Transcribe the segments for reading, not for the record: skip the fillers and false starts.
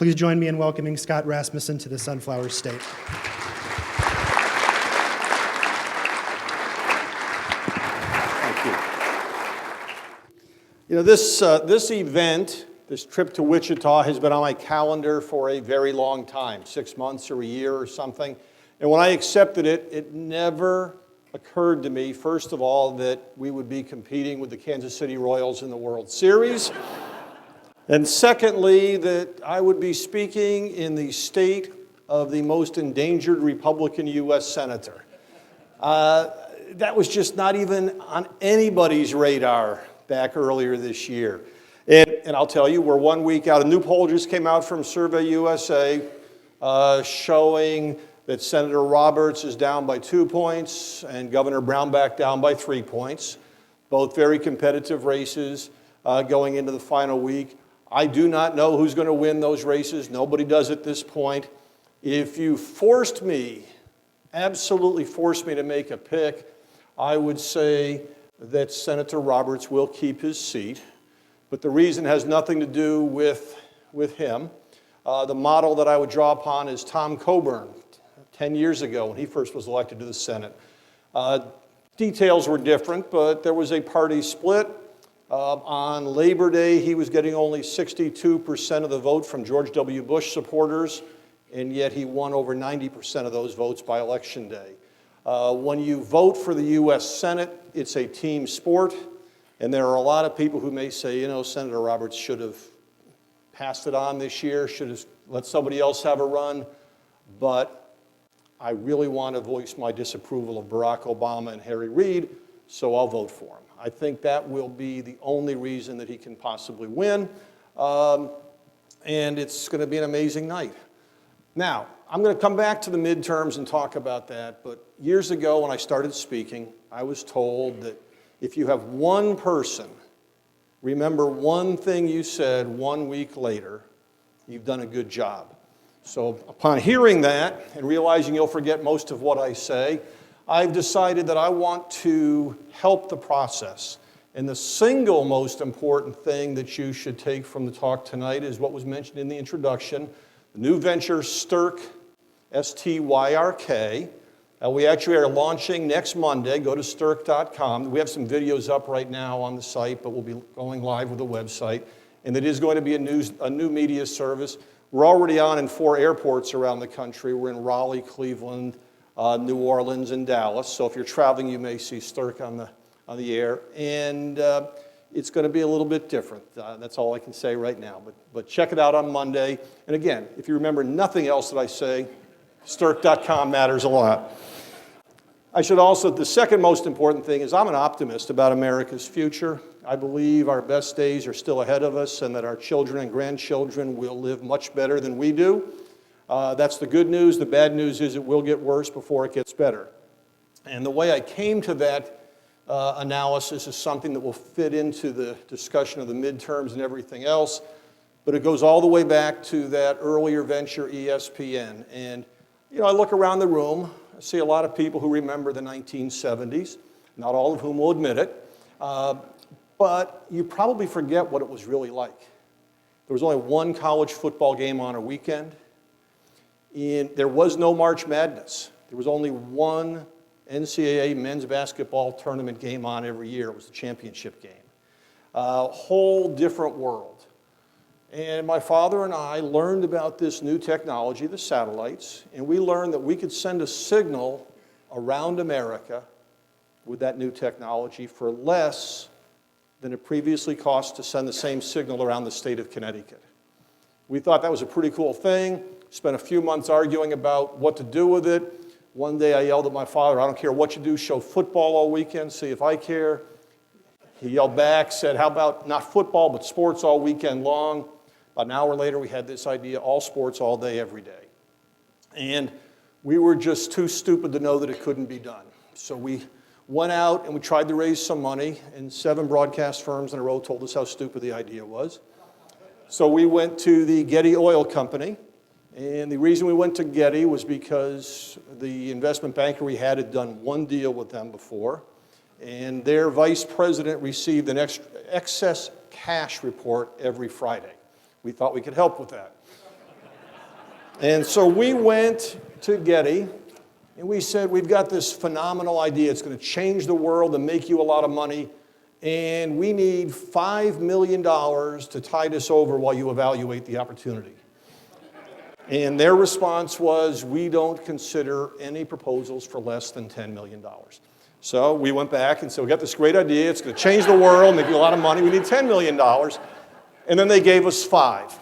Please join me in welcoming Scott Rasmussen to the Sunflower State. Thank you. You know, this event, this trip to Wichita, has been on my calendar for a very long time, 6 months or a year or something. And when I accepted it, it never occurred to me, first of all, that we would be competing with the Kansas City Royals in the World Series. And secondly, that I would be speaking in the state of the most endangered Republican U.S. Senator. That was just not even on anybody's radar back earlier this year. And I'll tell you, we're 1 week out. A new poll just came out from Survey USA showing that Senator Roberts is down by 2 points and Governor Brownback down by 3 points. Both very competitive races going into the final week. I do not know who's going to win those races. Nobody does at this point. If you forced me, absolutely forced me to make a pick, I would say that Senator Roberts will keep his seat. But the reason has nothing to do with him. The model that I would draw upon is Tom Coburn, 10 years ago when he first was elected to the Senate. Details were different, but there was a party split. On Labor Day, he was getting only 62% of the vote from George W. Bush supporters, and yet he won over 90% of those votes by Election Day. When you vote for the U.S. Senate, it's a team sport, and there are a lot of people who may say, you know, Senator Roberts should have passed it on this year, should have let somebody else have a run, but I really want to voice my disapproval of Barack Obama and Harry Reid, so I'll vote for him. I think that will be the only reason that he can possibly win, and it's going to be an amazing night. Now, I'm going to come back to the midterms and talk about that, but years ago when I started speaking, I was told that if you have one person remember one thing you said 1 week later, you've done a good job. So upon hearing that and realizing you'll forget most of what I say, I've decided that I want to help the process. And the single most important thing that you should take from the talk tonight is what was mentioned in the introduction, the new venture STYRK, S-T-Y-R-K. We actually are launching next Monday. Go to styrk.com. We have some videos up right now on the site, but we'll be going live with the website. And it is going to be a new media service. We're already on in 4 airports around the country. We're in Raleigh, Cleveland, New Orleans, and Dallas. So if you're traveling, you may see STYRK on the air. And it's going to be a little bit different. That's all I can say right now. But check it out on Monday. And again, if you remember nothing else that I say, styrk.com matters a lot. I should also, the second most important thing is I'm an optimist about America's future. I believe our best days are still ahead of us and that our children and grandchildren will live much better than we do. That's the good news. The bad news is it will get worse before it gets better. And the way I came to that analysis is something that will fit into the discussion of the midterms and everything else, but it goes all the way back to that earlier venture, ESPN. And, you know, I look around the room, I see a lot of people who remember the 1970s, not all of whom will admit it, but you probably forget what it was really like. There was only one college football game on a weekend. There was no March Madness. There was only one NCAA men's basketball tournament game on every year. It was the championship game. A whole different world. And my father and I learned about this new technology, the satellites, and we learned that we could send a signal around America with that new technology for less than it previously cost to send the same signal around the state of Connecticut. We thought that was a pretty cool thing. Spent a few months arguing about what to do with it. One day I yelled at my father, I don't care what you do, show football all weekend, see if I care. He yelled back, said, how about not football, but sports all weekend long? About an hour later, we had this idea, all sports, all day, every day. And we were just too stupid to know that it couldn't be done. So we went out and we tried to raise some money, and 7 broadcast firms in a row told us how stupid the idea was. So we went to the Getty Oil Company, and the reason we went to Getty was because the investment banker we had done one deal with them before, and their vice president received an excess cash report every Friday. We thought we could help with that. And so we went to Getty, and we said, we've got this phenomenal idea. It's going to change the world and make you a lot of money, and we need $5 million to tide us over while you evaluate the opportunity. And their response was, we don't consider any proposals for less than $10 million. So we went back and said, we got this great idea. It's going to change the world, make you a lot of money. We need $10 million. And then they gave us 5.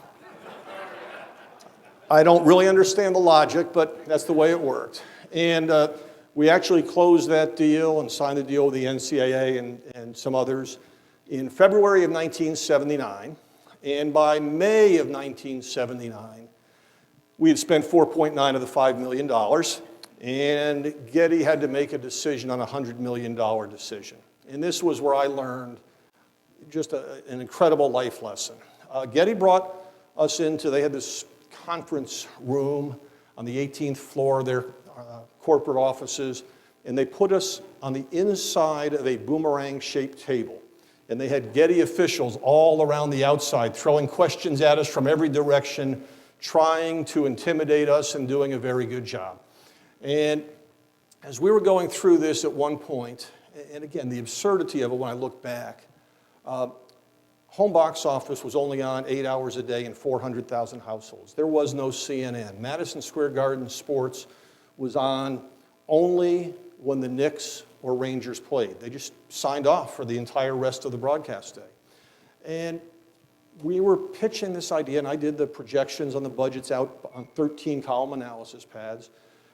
I don't really understand the logic, but that's the way it worked. And we actually closed that deal and signed the deal with the NCAA and some others in February of 1979. And by May of 1979, we had spent 4.9 of the $5 million, and Getty had to make a decision on a $100 million decision. And this was where I learned just an incredible life lesson. Getty brought us into, they had this conference room on the 18th floor of their corporate offices, and they put us on the inside of a boomerang-shaped table. And they had Getty officials all around the outside throwing questions at us from every direction, trying to intimidate us and doing a very good job. And as we were going through this at one point, and again, the absurdity of it when I look back, home box office was only on 8 hours a day in 400,000 households. There was no CNN. Madison Square Garden sports was on only when the Knicks or Rangers played. They just signed off for the entire rest of the broadcast day. And we were pitching this idea, and I did the projections on the budgets out on 13 column analysis pads.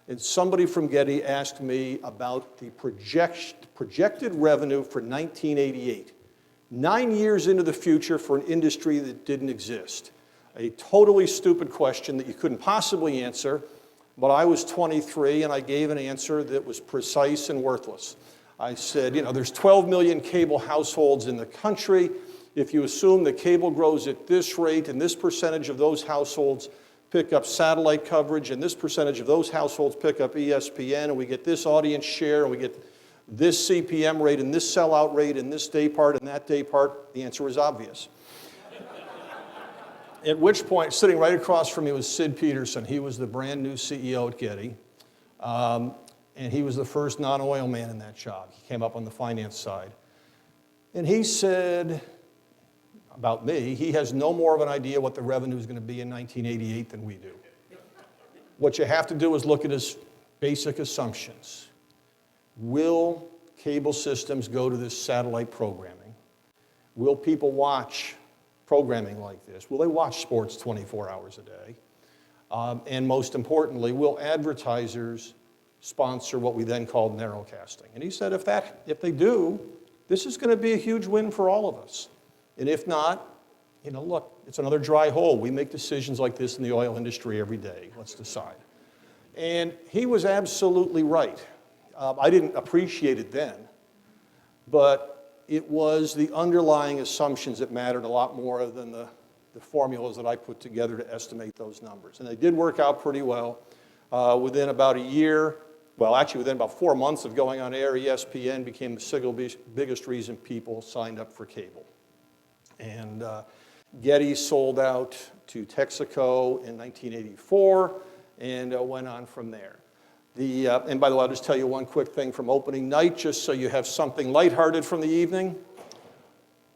And somebody from Getty asked me about the projected revenue for 1988. 9 years into the future for an industry that didn't exist. A totally stupid question that you couldn't possibly answer, but I was 23 and I gave an answer that was precise and worthless. I said, there's 12 million cable households in the country. If you assume that cable grows at this rate and this percentage of those households pick up satellite coverage and this percentage of those households pick up ESPN, and we get this audience share and we get this CPM rate and this sellout rate and this day part and that day part, the answer was obvious. At which point, sitting right across from me was Sid Peterson. He was the brand new CEO at Getty, and he was the first non-oil man in that job. He came up on the finance side. And he said about me, he has no more of an idea what the revenue is going to be in 1988 than we do. What you have to do is look at his basic assumptions. Will cable systems go to this satellite programming? Will people watch programming like this? Will they watch sports 24 hours a day? And most importantly, will advertisers sponsor what we then called narrowcasting? And he said, if they do, this is going to be a huge win for all of us. And if not, look, it's another dry hole. We make decisions like this in the oil industry every day. Let's decide. And he was absolutely right. I didn't appreciate it then, but it was the underlying assumptions that mattered a lot more than the formulas that I put together to estimate those numbers. And they did work out pretty well. Within about a year, within about 4 months of going on air, ESPN became the single biggest reason people signed up for cable. And Getty sold out to Texaco in 1984 and went on from there. And by the way, I'll just tell you one quick thing from opening night, just so you have something lighthearted from the evening.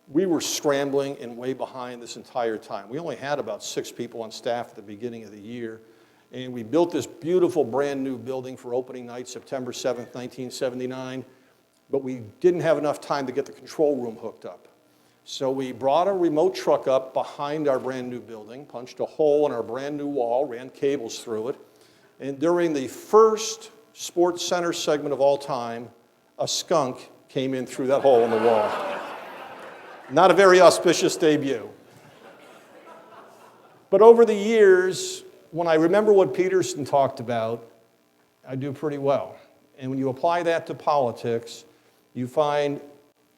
We were scrambling and way behind this entire time. We only had about 6 people on staff at the beginning of the year. And we built this beautiful brand new building for opening night, September 7th, 1979. But we didn't have enough time to get the control room hooked up. So we brought a remote truck up behind our brand new building, punched a hole in our brand new wall, ran cables through it. And during the first Sports Center segment of all time, a skunk came in through that hole in the wall. Not a very auspicious debut. But over the years, when I remember what Peterson talked about, I do pretty well. And when you apply that to politics, you find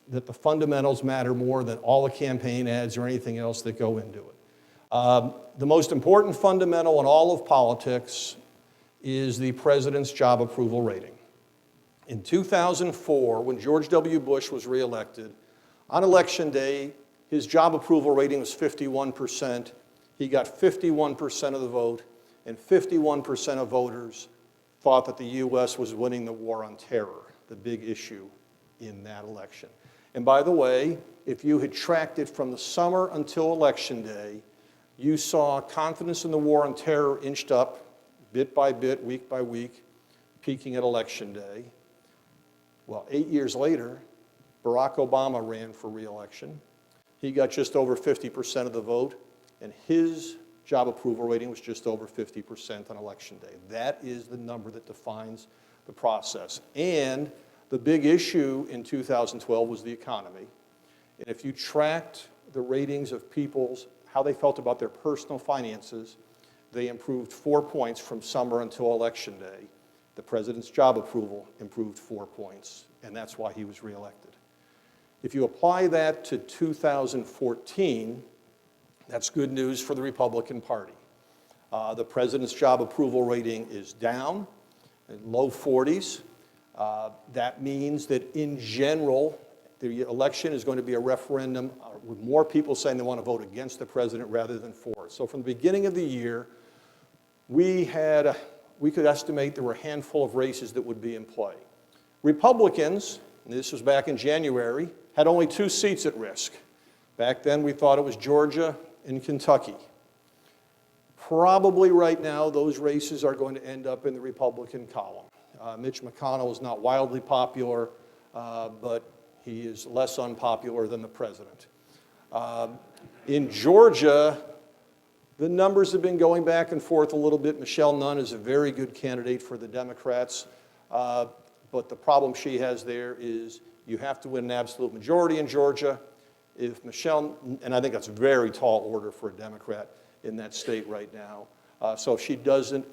that the fundamentals matter more than all the campaign ads or anything else that go into it. The most important fundamental in all of politics is the president's job approval rating. In 2004, when George W. Bush was reelected, on election day, his job approval rating was 51%. He got 51% of the vote, and 51% of voters thought that the U.S. was winning the war on terror, the big issue in that election. And by the way, if you had tracked it from the summer until Election Day, you saw confidence in the war on terror inched up bit by bit, week by week, peaking at Election Day. Well, 8 years later, Barack Obama ran for re-election. He got just over 50% of the vote, and his job approval rating was just over 50% on Election Day. That is the number that defines the process. And the big issue in 2012 was the economy. And if you tracked the ratings of people's, how they felt about their personal finances, they improved 4 points from summer until Election Day. The president's job approval improved 4 points, and that's why he was reelected. If you apply that to 2014, that's good news for the Republican Party. The president's job approval rating is down in low 40s. That means that in general, the election is going to be a referendum with more people saying they want to vote against the president rather than for. So from the beginning of the year, we could estimate there were a handful of races that would be in play. Republicans, and this was back in January, had only 2 seats at risk. Back then, we thought it was Georgia and Kentucky. Probably right now, those races are going to end up in the Republican column. Mitch McConnell is not wildly popular, but he is less unpopular than the president. In Georgia, the numbers have been going back and forth a little bit. Michelle Nunn is a very good candidate for the Democrats, but the problem she has there is you have to win an absolute majority in Georgia. If Michelle, and I think that's a very tall order for a Democrat in that state right now. So if she doesn't,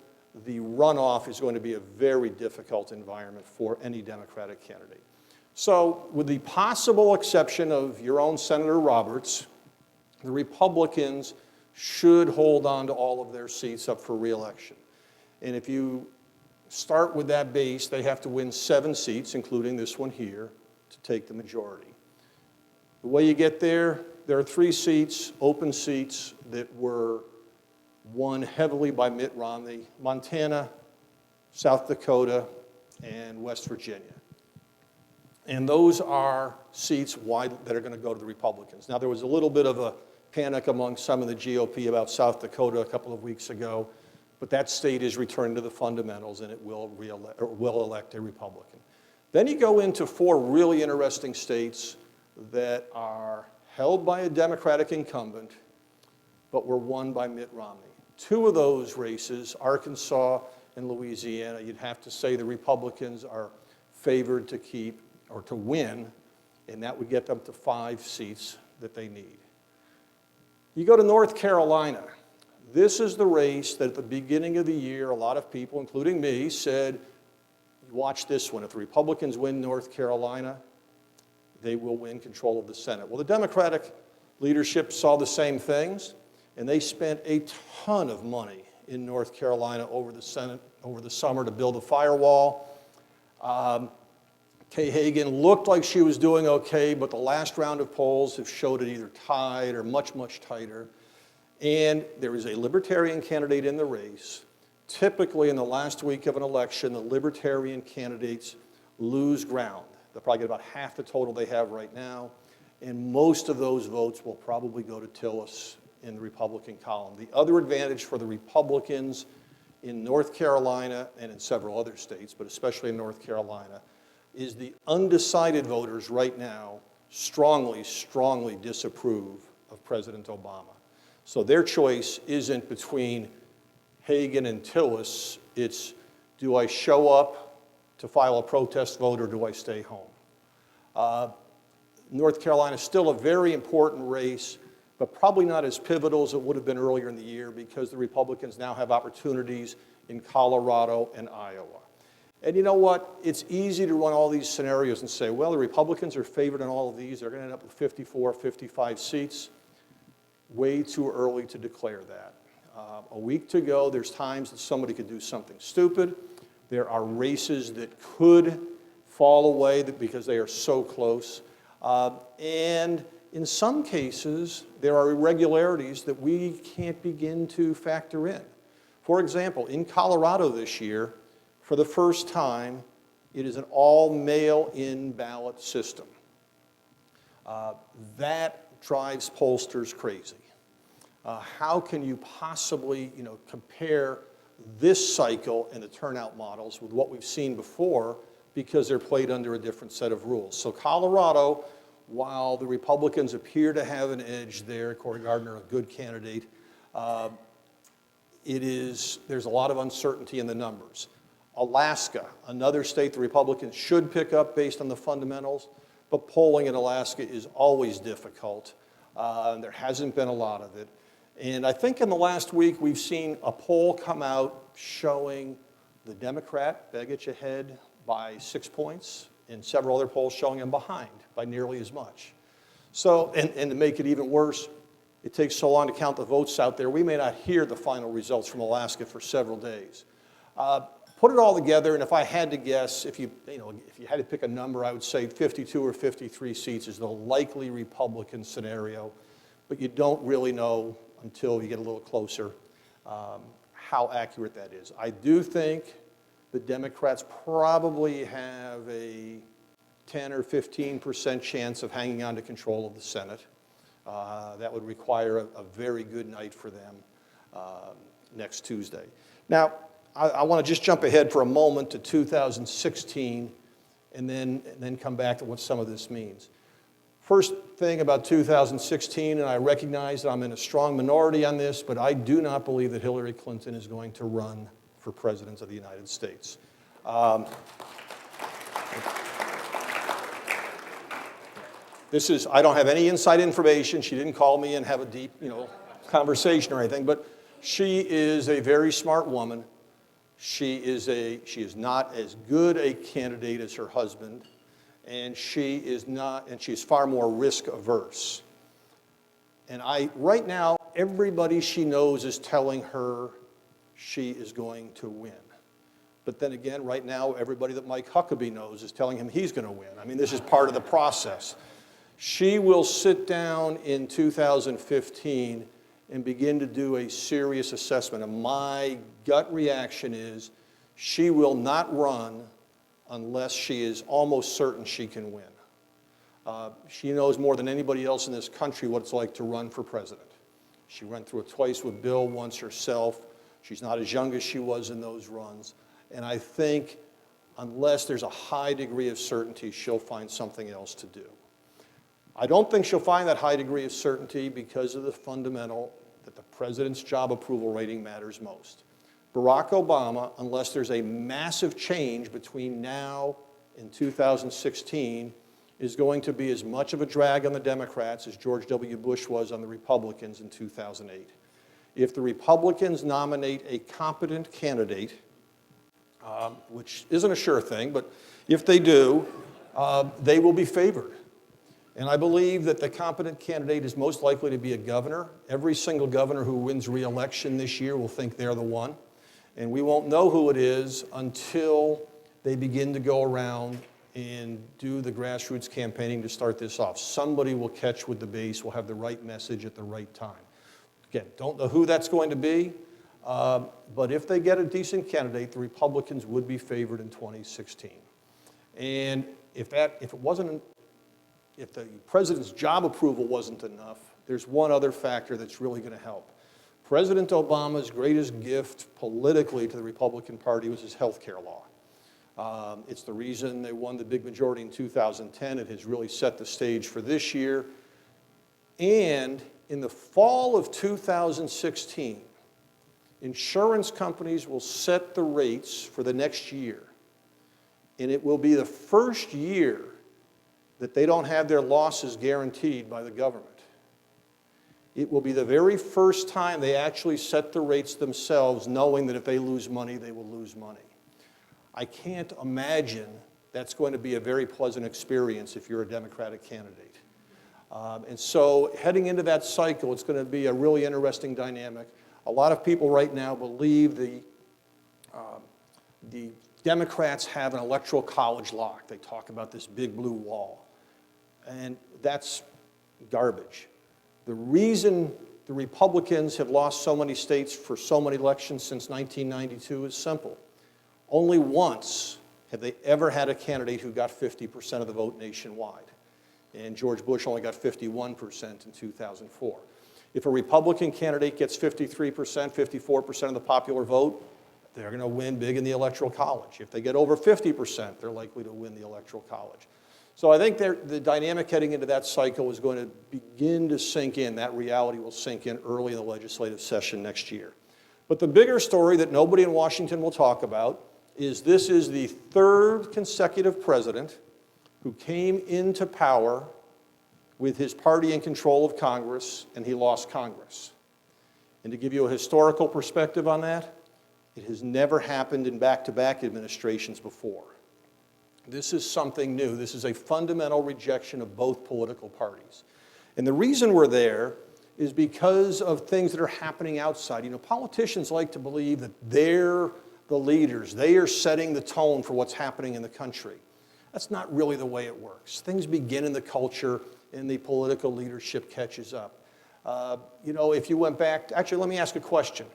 the runoff is going to be a very difficult environment for any Democratic candidate. So with the possible exception of your own Senator Roberts, the Republicans should hold on to all of their seats up for re-election. And if you start with that base, they have to win 7 seats, including this one here, to take the majority. The way you get there, there are 3 seats, open seats, that were won heavily by Mitt Romney: Montana, South Dakota, and West Virginia. And those are seats that are going to go to the Republicans. Now, there was a little bit of a panic among some of the GOP about South Dakota a couple of weeks ago, but that state is returning to the fundamentals, and it will elect a Republican. Then you go into 4 really interesting states that are held by a Democratic incumbent, but were won by Mitt Romney. 2 of those races, Arkansas and Louisiana, you'd have to say the Republicans are favored to keep or to win, and that would get them to 5 seats that they need. You go to North Carolina. This is the race that at the beginning of the year, a lot of people, including me, said, watch this one. If the Republicans win North Carolina, they will win control of the Senate. Well, the Democratic leadership saw the same things, and they spent a ton of money in North Carolina over the summer to build a firewall. Kay Hagan looked like she was doing okay, but the last round of polls have showed it either tied or much, much tighter. And there is a Libertarian candidate in the race. Typically, in the last week of an election, the Libertarian candidates lose ground. They'll probably get about half the total they have right now, and most of those votes will probably go to Tillis in the Republican column. The other advantage for the Republicans in North Carolina and in several other states, but especially in North Carolina, is the undecided voters right now strongly, strongly disapprove of President Obama. So their choice isn't between Hagan and Tillis. It's, do I show up to file a protest vote or do I stay home? North Carolina is still a very important race, but probably not as pivotal as it would have been earlier in the year because the Republicans now have opportunities in Colorado and Iowa. And you know what? It's easy to run all these scenarios and say, well, the Republicans are favored in all of these. They're going to end up with 54, 55 seats. Way too early to declare that. A week to go, there's times that somebody could do something stupid. There are races that could fall away because they are so close. And in some cases, there are irregularities that we can't begin to factor in. For example, in Colorado this year, for the first time, it is an all mail-in ballot system. That drives pollsters crazy. How can you possibly, compare this cycle and the turnout models with what we've seen before, because they're played under a different set of rules? So Colorado, while the Republicans appear to have an edge there, Cory Gardner, a good candidate, there's a lot of uncertainty in the numbers. Alaska, another state the Republicans should pick up based on the fundamentals, but polling in Alaska is always difficult. There hasn't been a lot of it. And I think in the last week we've seen a poll come out showing the Democrat Begich ahead by 6 points, and several other polls showing him behind by nearly as much. So, and to make it even worse, it takes so long to count the votes out there, we may not hear the final results from Alaska for several days. Put it all together, and if I had to guess, if you had to pick a number, I would say 52 or 53 seats is the likely Republican scenario, but you don't really know until you get a little closer how accurate that is. I do think the Democrats probably have a 10 or 15% chance of hanging on to control of the Senate. That would require a very good night for them next Tuesday. Now, I want to just jump ahead for a moment to 2016 and then come back to what some of this means. First thing about 2016, and I recognize that I'm in a strong minority on this, but I do not believe that Hillary Clinton is going to run for president of the United States. I don't have any inside information. She didn't call me and have a deep, conversation or anything, but she is a very smart woman. She is not as good a candidate as her husband, and she is far more risk averse. And right now, everybody she knows is telling her she is going to win. But then again, right now, everybody that Mike Huckabee knows is telling him he's going to win. I mean, this is part of the process. She will sit down in 2015 and begin to do a serious assessment. And my gut reaction is she will not run unless she is almost certain she can win. She knows more than anybody else in this country what it's like to run for president. She went through it twice with Bill, once herself. She's not as young as she was in those runs. And I think unless there's a high degree of certainty, she'll find something else to do. I don't think she'll find that high degree of certainty because of the fundamental that the president's job approval rating matters most. Barack Obama, unless there's a massive change between now and 2016, is going to be as much of a drag on the Democrats as George W. Bush was on the Republicans in 2008. If the Republicans nominate a competent candidate, which isn't a sure thing, but if they do, they will be favored. And I believe that the competent candidate is most likely to be a governor. Every single governor who wins re-election this year will think they're the one. And we won't know who it is until they begin to go around and do the grassroots campaigning to start this off. Somebody will catch with the base, will have the right message at the right time. Again, don't know who that's going to be, but if they get a decent candidate, the Republicans would be favored in 2016. And if the president's job approval wasn't enough, there's one other factor that's really going to help. President Obama's greatest gift politically to the Republican Party was his health care law. It's the reason they won the big majority in 2010. It has really set the stage for this year. And in the fall of 2016, insurance companies will set the rates for the next year. And it will be the first year that they don't have their losses guaranteed by the government. It will be the very first time they actually set the rates themselves, knowing that if they lose money, they will lose money. I can't imagine that's going to be a very pleasant experience if you're a Democratic candidate. And so heading into that cycle, it's going to be a really interesting dynamic. A lot of people right now believe the Democrats have an electoral college lock. They talk about this big blue wall. And that's garbage. The reason the Republicans have lost so many states for so many elections since 1992 is simple. Only once have they ever had a candidate who got 50% of the vote nationwide. And George Bush only got 51% in 2004. If a Republican candidate gets 53%, 54% of the popular vote, they're going to win big in the Electoral College. If they get over 50%, they're likely to win the Electoral College. So I think the dynamic heading into that cycle is going to begin to sink in. That reality will sink in early in the legislative session next year. But the bigger story that nobody in Washington will talk about is this is the third consecutive president who came into power with his party in control of Congress, and he lost Congress. And to give you a historical perspective on that, it has never happened in back-to-back administrations before. This is something new. This is a fundamental rejection of both political parties. And the reason we're there is because of things that are happening outside. You know, politicians like to believe that they're the leaders. They are setting the tone for what's happening in the country. That's not really the way it works. Things begin in the culture, and the political leadership catches up. You know, if you went back, actually, let me ask a question.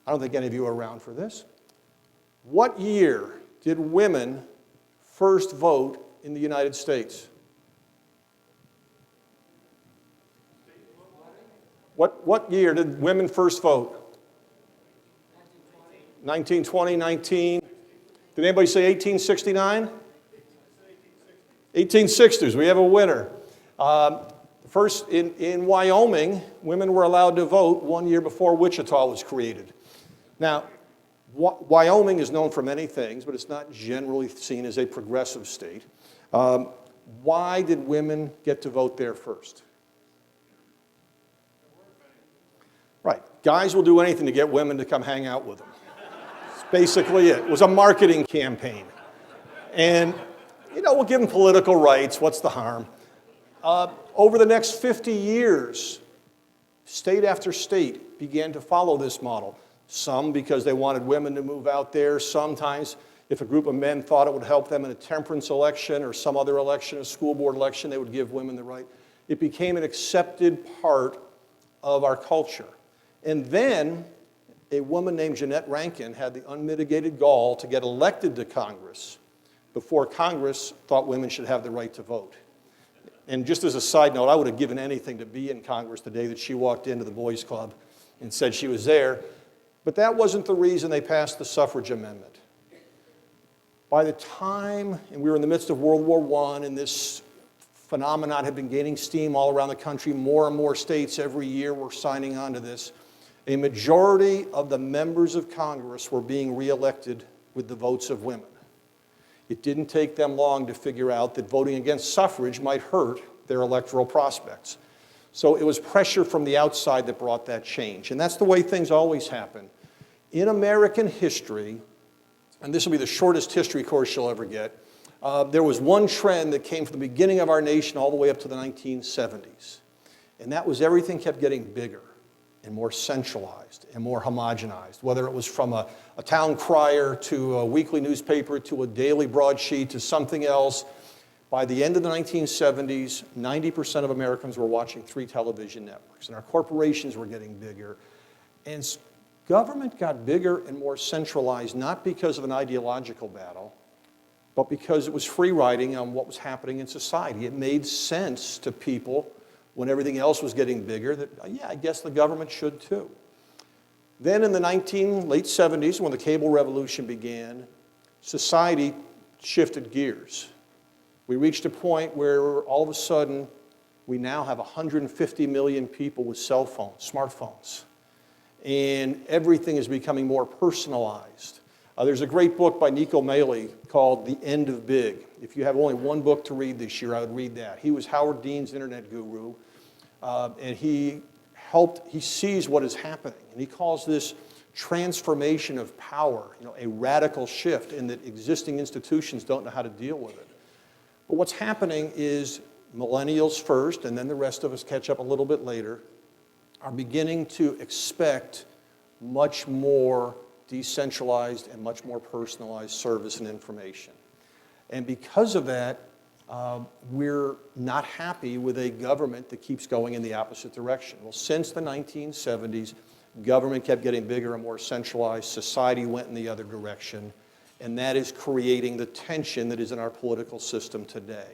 I don't think any of you are around for this. What year did women first vote in the United States? What year did women first vote? 1920, 19. Did anybody say 1869? 1860s, we have a winner. First, in Wyoming, women were allowed to vote 1 year before Wichita was created. Now, Wyoming is known for many things, but it's not generally seen as a progressive state. Why did women get to vote there first? Right. Guys will do anything to get women to come hang out with them. That's basically it. It was a marketing campaign. And, you know, we'll give them political rights. What's the harm? Over the next 50 years, state after state began to follow this model. Some because they wanted women to move out there. Sometimes if a group of men thought it would help them in a temperance election or some other election, a school board election, they would give women the right. It became an accepted part of our culture. And then a woman named Jeannette Rankin had the unmitigated gall to get elected to Congress before Congress thought women should have the right to vote. And just as a side note, I would have given anything to be in Congress the day that she walked into the Boys Club and said she was there. But that wasn't the reason they passed the suffrage amendment. By the time, and we were in the midst of World War I, and this phenomenon had been gaining steam all around the country, more and more states every year were signing on to this, a majority of the members of Congress were being reelected with the votes of women. It didn't take them long to figure out that voting against suffrage might hurt their electoral prospects. So it was pressure from the outside that brought that change. And that's the way things always happen. In American history, and this will be the shortest history course you'll ever get, there was one trend that came from the beginning of our nation all the way up to the 1970s. And that was everything kept getting bigger and more centralized and more homogenized, whether it was from a town crier to a weekly newspaper to a daily broadsheet to something else. By the end of the 1970s, 90% of Americans were watching 3 television networks, and our corporations were getting bigger. And government got bigger and more centralized, not because of an ideological battle, but because it was free riding on what was happening in society. It made sense to people when everything else was getting bigger that, yeah, I guess the government should too. Then in the late 70s, when the cable revolution began, society shifted gears. We reached a point where all of a sudden, we now have 150 million people with cell phones, smartphones. And everything is becoming more personalized. There's a great book by Nico Maley called The End of Big. If you have only one book to read this year, I would read that. He was Howard Dean's internet guru, and he sees what is happening. And he calls this transformation of power, a radical shift in that existing institutions don't know how to deal with it. But what's happening is millennials first, and then the rest of us catch up a little bit later, are beginning to expect much more decentralized and much more personalized service and information. And because of that, we're not happy with a government that keeps going in the opposite direction. Well, since the 1970s, government kept getting bigger and more centralized. Society went in the other direction. And that is creating the tension that is in our political system today.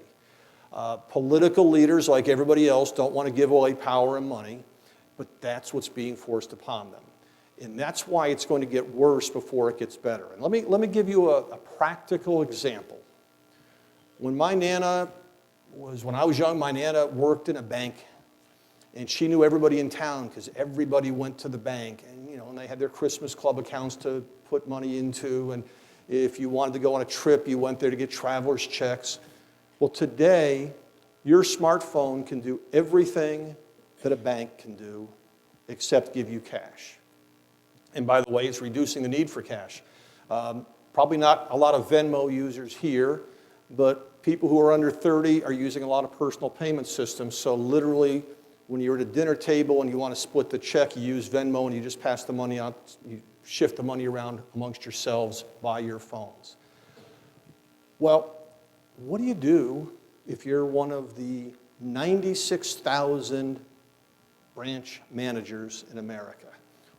Political leaders, like everybody else, don't want to give away power and money, but that's what's being forced upon them. And that's why it's going to get worse before it gets better. And let me give you a practical example. When I was young, my Nana worked in a bank, and she knew everybody in town because everybody went to the bank, and and they had their Christmas club accounts to put money into, and if you wanted to go on a trip, you went there to get traveler's checks. Well, today, your smartphone can do everything that a bank can do except give you cash. And by the way, it's reducing the need for cash. Probably not a lot of Venmo users here, but people who are under 30 are using a lot of personal payment systems. So literally, when you're at a dinner table and you want to split the check, you use Venmo and you just pass the money out. You shift the money around amongst yourselves by your phones. Well, what do you do if you're one of the 96,000 branch managers in America,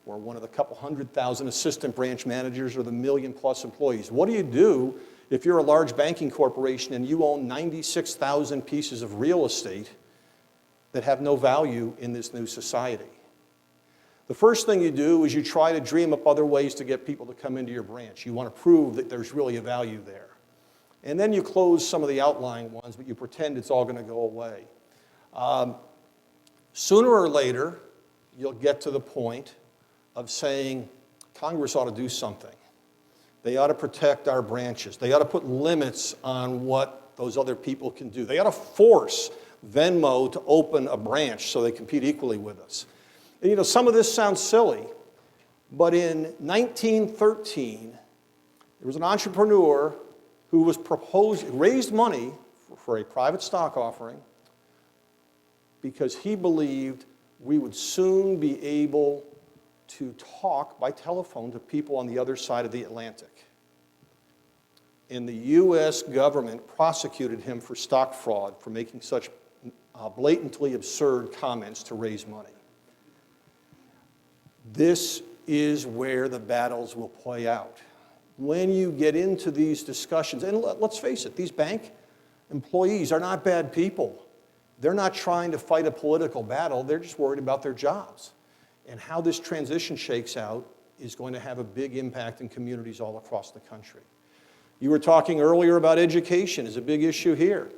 or one of the couple 100,000 assistant branch managers, or the million-plus employees? What do you do if you're a large banking corporation and you own 96,000 pieces of real estate that have no value in this new society? The first thing you do is you try to dream up other ways to get people to come into your branch. You want to prove that there's really a value there. And then you close some of the outlying ones, but you pretend it's all going to go away. Sooner or later, you'll get to the point of saying, Congress ought to do something. They ought to protect our branches. They ought to put limits on what those other people can do. They ought to force Venmo to open a branch so they compete equally with us. And some of this sounds silly, but in 1913, there was an entrepreneur who raised money for a private stock offering because he believed we would soon be able to talk by telephone to people on the other side of the Atlantic. And the U.S. government prosecuted him for stock fraud for making such blatantly absurd comments to raise money. This is where the battles will play out. When you get into these discussions, and let's face it, these bank employees are not bad people. They're not trying to fight a political battle. They're just worried about their jobs. And how this transition shakes out is going to have a big impact in communities all across the country. You were talking earlier about education is a big issue here.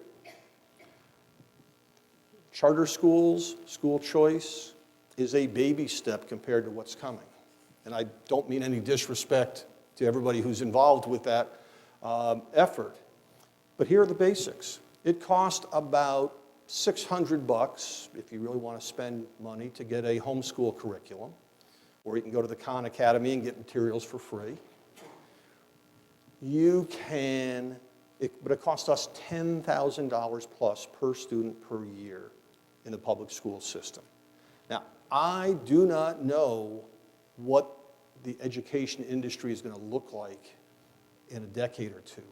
Charter schools, school choice is a baby step compared to what's coming. And I don't mean any disrespect to everybody who's involved with that effort. But here are the basics. It costs about $600 if you really want to spend money to get a homeschool curriculum, or you can go to the Khan Academy and get materials for free. But it costs us $10,000 plus per student per year in the public school system. Now, I do not know what the education industry is going to look like in a decade or two.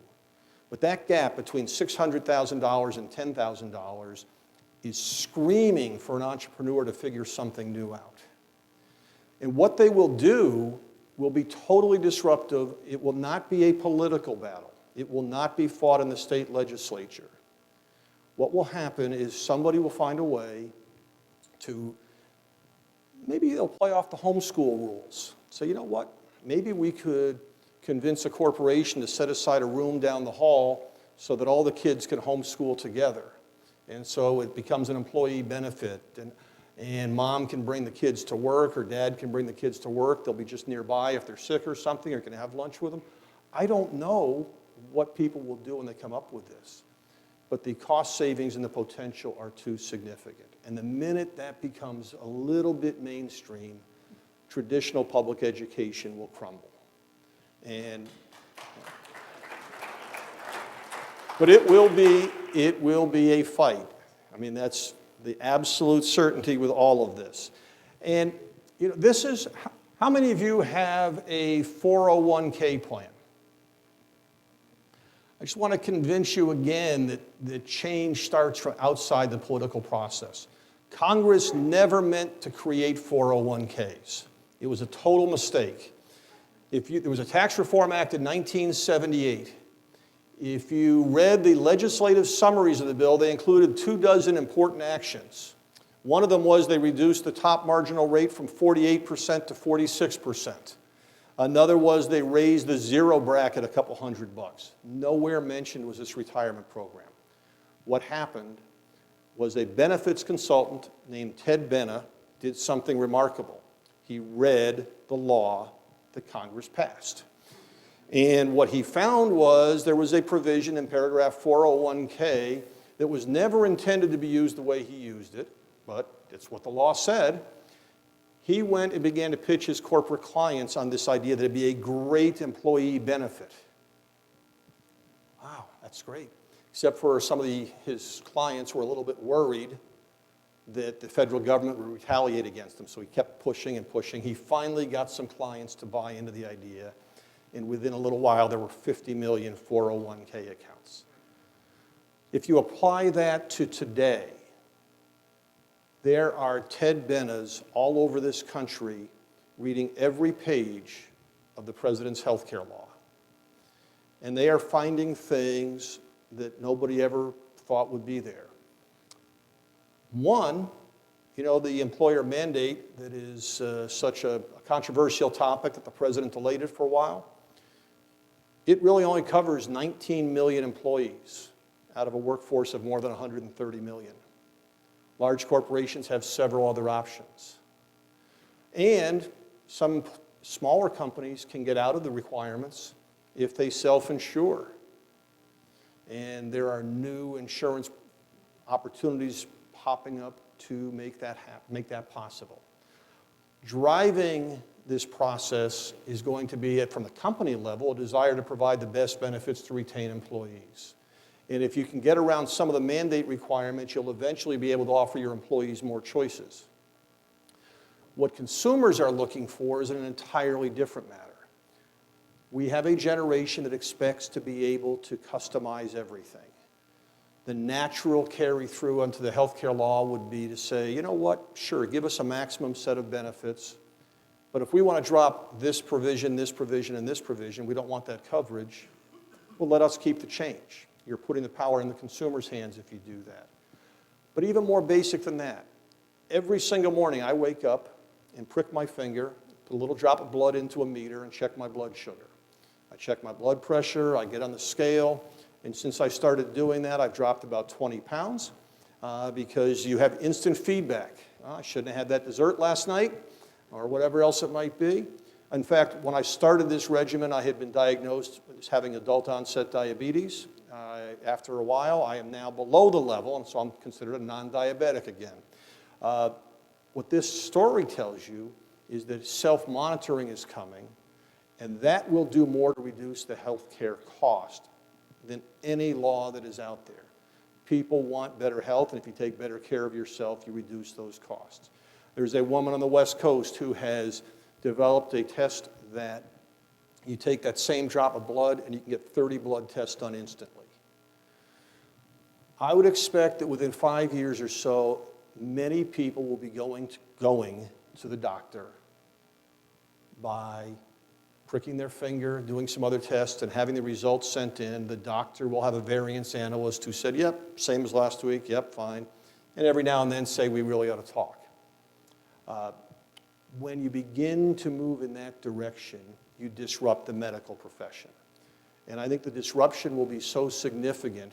But that gap between $600,000 and $10,000 is screaming for an entrepreneur to figure something new out. And what they will do will be totally disruptive. It will not be a political battle. It will not be fought in the state legislature. What will happen is somebody will find a way to, maybe they'll play off the homeschool rules. So you know what? Maybe we could convince a corporation to set aside a room down the hall so that all the kids can homeschool together. And so it becomes an employee benefit. And mom can bring the kids to work, or dad can bring the kids to work. They'll be just nearby if they're sick or something, or can have lunch with them. I don't know what people will do when they come up with this. But the cost savings and the potential are too significant. And the minute that becomes a little bit mainstream, traditional public education will crumble. But it will be a fight. I mean, that's the absolute certainty with all of this. And this is, how many of you have a 401k plan? I just want to convince you again that the change starts from outside the political process. Congress never meant to create 401ks. It was a total mistake. There was a Tax Reform Act in 1978. If you read the legislative summaries of the bill, they included 24 important actions. One of them was they reduced the top marginal rate from 48% to 46%. Another was they raised the zero bracket a couple $100. Nowhere mentioned was this retirement program. What happened was a benefits consultant named Ted Benna did something remarkable. He read the law that Congress passed. And what he found was there was a provision in paragraph 401k that was never intended to be used the way he used it, but it's what the law said. He went and began to pitch his corporate clients on this idea that it'd be a great employee benefit. Wow, that's great. Except for some of his clients were a little bit worried that the federal government would retaliate against him, so he kept pushing and pushing. He finally got some clients to buy into the idea, and within a little while, there were 50 million 401k accounts. If you apply that to today, there are Ted Bennas all over this country reading every page of the president's health care law. And they are finding things that nobody ever thought would be there. One, the employer mandate that is such a controversial topic that the president delayed it for a while, it really only covers 19 million employees out of a workforce of more than 130 million. Large corporations have several other options. And some smaller companies can get out of the requirements if they self-insure. And there are new insurance opportunities popping up to make that possible. Driving this process is going to be, from the company level, a desire to provide the best benefits to retain employees. And if you can get around some of the mandate requirements, you'll eventually be able to offer your employees more choices. What consumers are looking for is an entirely different matter. We have a generation that expects to be able to customize everything. The natural carry-through onto the health care law would be to say, you know what, sure, give us a maximum set of benefits, but if we want to drop this provision, and this provision, we don't want that coverage, well, let us keep the change. You're putting the power in the consumer's hands if you do that. But even more basic than that, every single morning I wake up and prick my finger, put a little drop of blood into a meter and check my blood sugar. I check my blood pressure, I get on the scale, and since I started doing that, I've dropped about 20 pounds because you have instant feedback. I shouldn't have had that dessert last night or whatever else it might be. In fact, when I started this regimen, I had been diagnosed as having adult onset diabetes. After a while, I am now below the level, and so I'm considered a non-diabetic again. What this story tells you is that self-monitoring is coming, and that will do more to reduce the health care cost than any law that is out there. People want better health, and if you take better care of yourself, you reduce those costs. There's a woman on the West Coast who has developed a test that you take that same drop of blood and you can get 30 blood tests done instantly. I would expect that within 5 years or so, many people will be going to the doctor by pricking their finger, doing some other tests, and having the results sent in. The doctor will have a variance analyst who said, yep, same as last week, yep, fine. And every now and then say, we really ought to talk. When you begin to move in that direction, you disrupt the medical profession. And I think the disruption will be so significant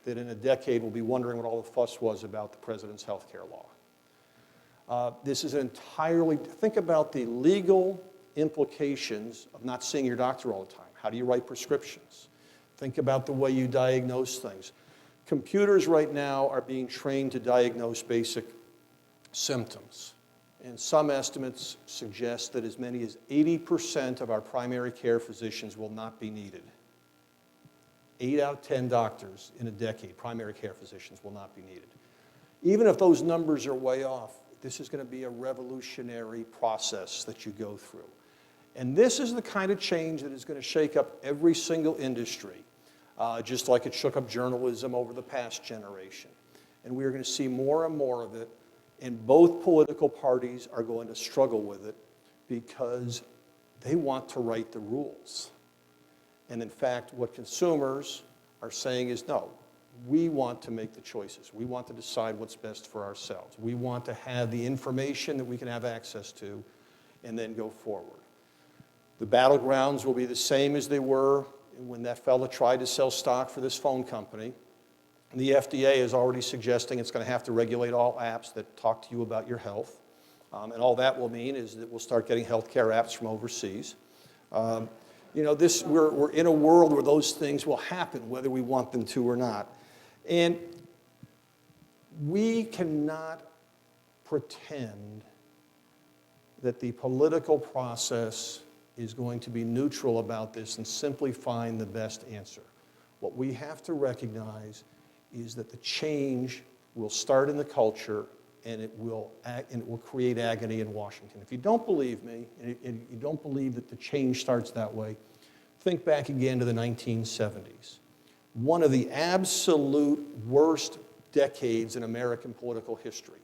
that in a decade we'll be wondering what all the fuss was about the president's health care law. This is entirely, think about the legal implications of not seeing your doctor all the time. How do you write prescriptions? Think about the way you diagnose things. Computers right now are being trained to diagnose basic symptoms. And some estimates suggest that as many as 80% of our primary care physicians will not be needed. 8 out of 10 doctors in a decade, primary care physicians, will not be needed. Even if those numbers are way off, this is going to be a revolutionary process that you go through. And this is the kind of change that is going to shake up every single industry. just like it shook up journalism over the past generation. And we are going to see more and more of it, and both political parties are going to struggle with it because they want to write the rules. And in fact, what consumers are saying is, no, we want to make the choices. We want to decide what's best for ourselves. We want to have the information that we can have access to and then go forward. The battlegrounds will be the same as they were when that fella tried to sell stock for this phone company. And the FDA is already suggesting it's going to have to regulate all apps that talk to you about your health. And all that will mean is that we'll start getting healthcare apps from overseas. We're in a world where those things will happen, whether we want them to or not. And we cannot pretend that the political process is going to be neutral about this and simply find the best answer. What we have to recognize is that the change will start in the culture, and it will create agony in Washington. If you don't believe me, and you don't believe that the change starts that way, think back again to the 1970s. One of the absolute worst decades in American political history.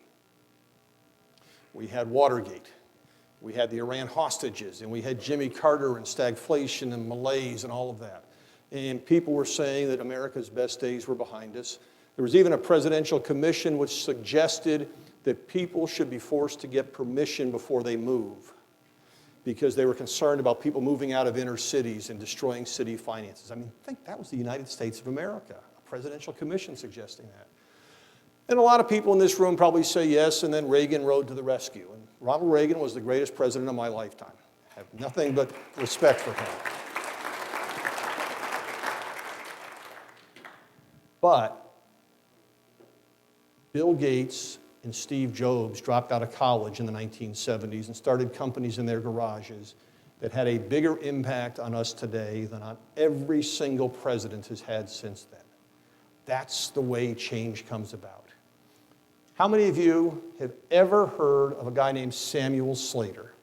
We had Watergate, we had the Iran hostages, and we had Jimmy Carter and stagflation and malaise and all of that. And people were saying that America's best days were behind us. There was even a presidential commission which suggested that people should be forced to get permission before they move because they were concerned about people moving out of inner cities and destroying city finances. I mean, think that was the United States of America, a presidential commission suggesting that. And a lot of people in this room probably say yes, and then Reagan rode to the rescue. And Ronald Reagan was the greatest president of my lifetime. I have nothing but respect for him. But Bill Gates and Steve Jobs dropped out of college in the 1970s and started companies in their garages that had a bigger impact on us today than on every single president has had since then. That's the way change comes about. How many of you have ever heard of a guy named Samuel Slater?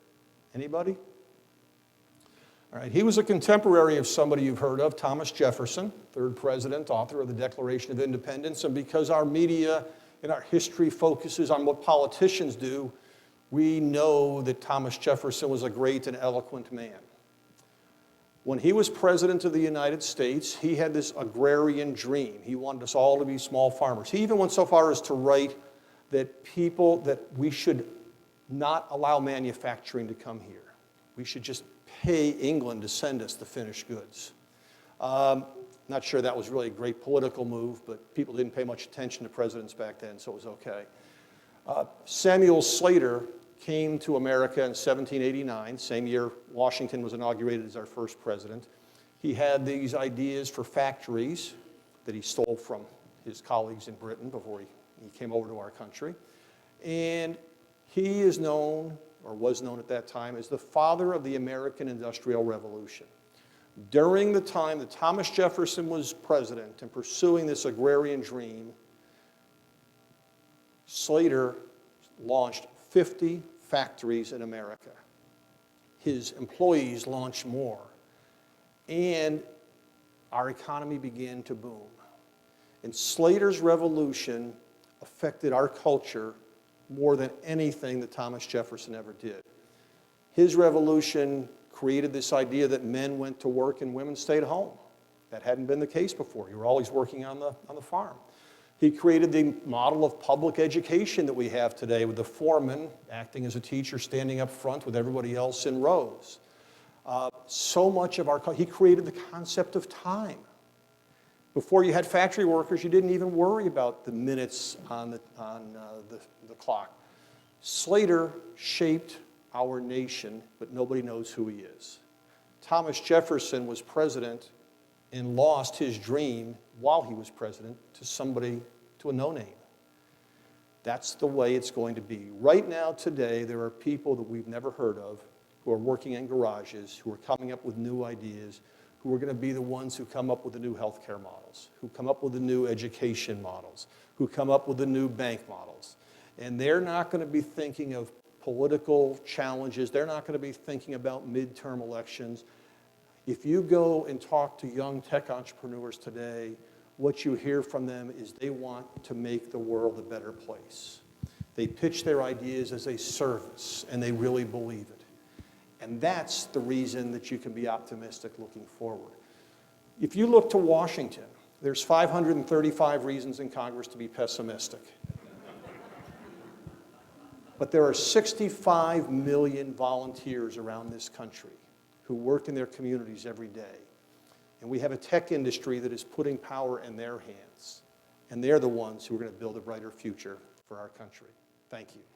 Anybody? All right, he was a contemporary of somebody you've heard of, Thomas Jefferson, third president, author of the Declaration of Independence. And because our media and our history focuses on what politicians do, we know that Thomas Jefferson was a great and eloquent man. When he was president of the United States, he had this agrarian dream. He wanted us all to be small farmers. He even went so far as to write that we should not allow manufacturing to come here. We should just pay England to send us the finished goods. Not sure that was really a great political move, but people didn't pay much attention to presidents back then, so it was okay. Samuel Slater came to America in 1789, same year Washington was inaugurated as our first president. He had these ideas for factories that he stole from his colleagues in Britain before he came over to our country. And he is known, or was known at that time, as the father of the American Industrial Revolution. During the time that Thomas Jefferson was president and pursuing this agrarian dream, Slater launched 50 factories in America. His employees launched more. And our economy began to boom. And Slater's revolution affected our culture more than anything that Thomas Jefferson ever did. His revolution created this idea that men went to work and women stayed home. That hadn't been the case before. You were always working on the farm. He created the model of public education that we have today, with the foreman acting as a teacher, standing up front with everybody else in rows. So much of he created the concept of time. Before you had factory workers, you didn't even worry about the minutes on the clock. Slater shaped our nation, but nobody knows who he is. Thomas Jefferson was president and lost his dream while he was president to a no-name. That's the way it's going to be. Right now, today, there are people that we've never heard of who are working in garages, who are coming up with new ideas, who are going to be the ones who come up with the new healthcare models, who come up with the new education models, who come up with the new bank models. And they're not going to be thinking of political challenges. They're not going to be thinking about midterm elections. If you go and talk to young tech entrepreneurs today, what you hear from them is they want to make the world a better place. They pitch their ideas as a service, and they really believe it. And that's the reason that you can be optimistic looking forward. If you look to Washington, there's 535 reasons in Congress to be pessimistic. But there are 65 million volunteers around this country who work in their communities every day. And we have a tech industry that is putting power in their hands. And they're the ones who are going to build a brighter future for our country. Thank you.